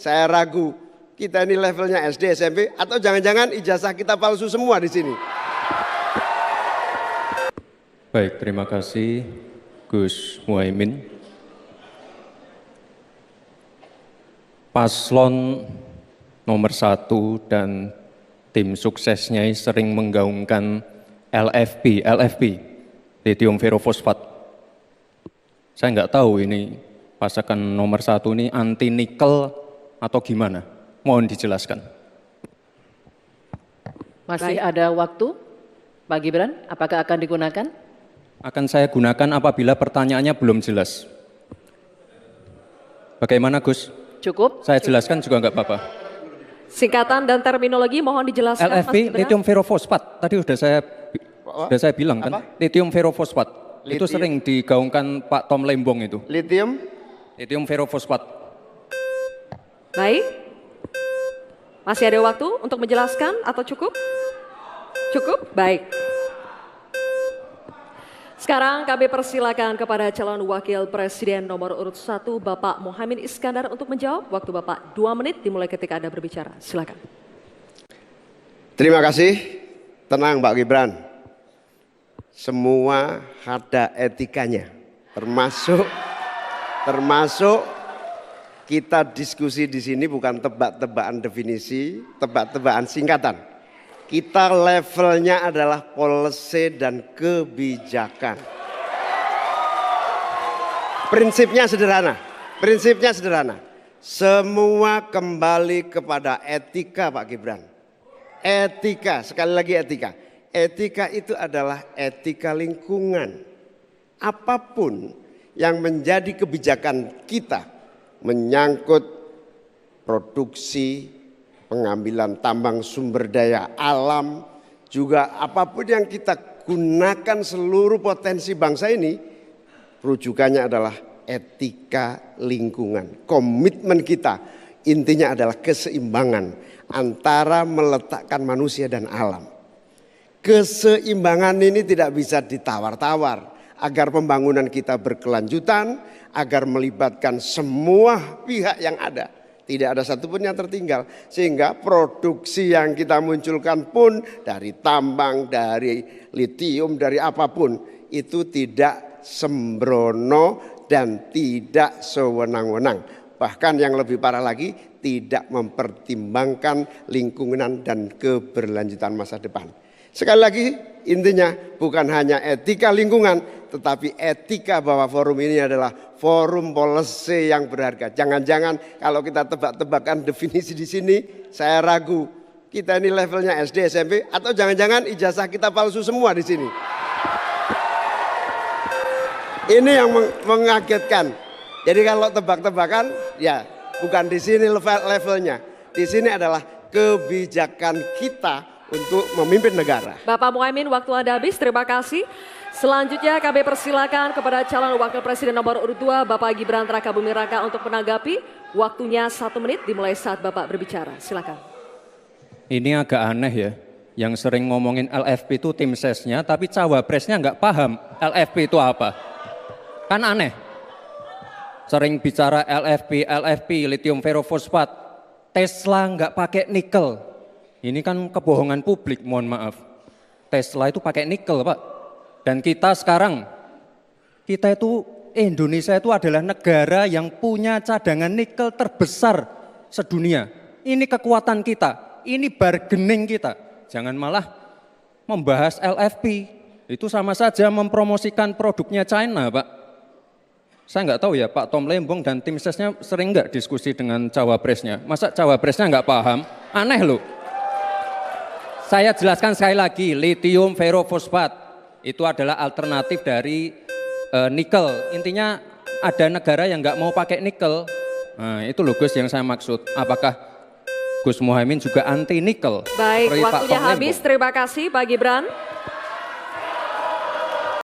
Saya ragu, kita ini levelnya SD, SMP, atau jangan-jangan ijazah kita palsu semua di sini. Baik, terima kasih Gus Muhaimin. Paslon nomor 1 dan tim suksesnya sering menggaungkan LFP, lithium ferrofosfat. Saya nggak tahu ini pasangan nomor 1 ini anti nikel atau gimana? Mohon dijelaskan. Masih ada waktu, Pak Gibran, apakah akan digunakan? Akan saya gunakan apabila pertanyaannya belum jelas. Bagaimana Gus? Cukup? Saya jelaskan juga nggak apa-apa. Singkatan dan terminologi mohon dijelaskan. LFP, lithium ferrofosfat. Tadi sudah saya bilang kan, Apa? lithium ferrofosfat. Itu sering digaungkan Pak Tom Lembong itu. Lithium ferrofosfat. Baik. Masih ada waktu untuk menjelaskan atau cukup? Cukup? Baik. Sekarang kami persilakan kepada calon wakil presiden nomor urut 1 Bapak Muhaimin Iskandar untuk menjawab. Waktu Bapak 2 menit dimulai ketika Anda berbicara. Silakan. Terima kasih. Tenang Pak Gibran. Semua ada etikanya. Termasuk kita diskusi di sini bukan tebak-tebakan definisi, tebak-tebakan singkatan. Kita levelnya adalah policy dan kebijakan. Prinsipnya sederhana. Semua kembali kepada etika Pak Gibran. Etika, sekali lagi etika. Etika itu adalah etika lingkungan. Apapun yang menjadi kebijakan kita menyangkut produksi, pengambilan tambang sumber daya alam, juga apapun yang kita gunakan seluruh potensi bangsa ini, rujukannya adalah etika lingkungan. Komitmen kita intinya adalah keseimbangan antara meletakkan manusia dan alam. Keseimbangan ini tidak bisa ditawar-tawar agar pembangunan kita berkelanjutan, agar melibatkan semua pihak yang ada. Tidak ada satupun yang tertinggal. Sehingga produksi yang kita munculkan pun dari tambang, dari litium, dari apapun. Itu tidak sembrono dan tidak sewenang-wenang. Bahkan yang lebih parah lagi, tidak mempertimbangkan lingkungan dan keberlanjutan masa depan. Sekali lagi intinya bukan hanya etika lingkungan, tetapi etika bahwa forum ini adalah forum policy yang berharga. Jangan-jangan kalau kita tebak-tebakan definisi di sini, saya ragu kita ini levelnya SD, SMP, atau jangan-jangan ijazah kita palsu semua di sini. Ini yang mengagetkan. Jadi kalau tebak-tebakan, ya bukan di sini levelnya. Di sini adalah kebijakan kita untuk memimpin negara. Bapak Muhaimin, waktu Anda habis. Terima kasih. Selanjutnya kami persilakan kepada calon wakil presiden nomor urut 2 Bapak Gibran Rakabuming Raka untuk menanggapi. Waktunya 1 menit dimulai saat Bapak berbicara. Silakan. Ini agak aneh ya. Yang sering ngomongin LFP itu tim sesnya, tapi cawapresnya nggak paham LFP itu apa. Kan aneh. Sering bicara LFP, lithium ferrofosfat. Tesla nggak pakai nikel. Ini kan kebohongan publik, mohon maaf. Tesla itu pakai nikel, Pak. Dan kita sekarang, Indonesia itu adalah negara yang punya cadangan nikel terbesar sedunia. Ini kekuatan kita, ini bargaining kita. Jangan malah membahas LFP. Itu sama saja mempromosikan produknya China, Pak. Saya nggak tahu ya, Pak Tom Lembong dan tim sesnya sering nggak diskusi dengan cawapresnya. Masa cawapresnya nggak paham? Aneh loh. Saya jelaskan sekali lagi, lithium ferrofosfat itu adalah alternatif dari nikel. Intinya ada negara yang nggak mau pakai nikel. Nah itu loh Gus yang saya maksud. Apakah Gus Muhaimin juga anti nikel? Baik, waktunya habis. Terima kasih Pak Gibran.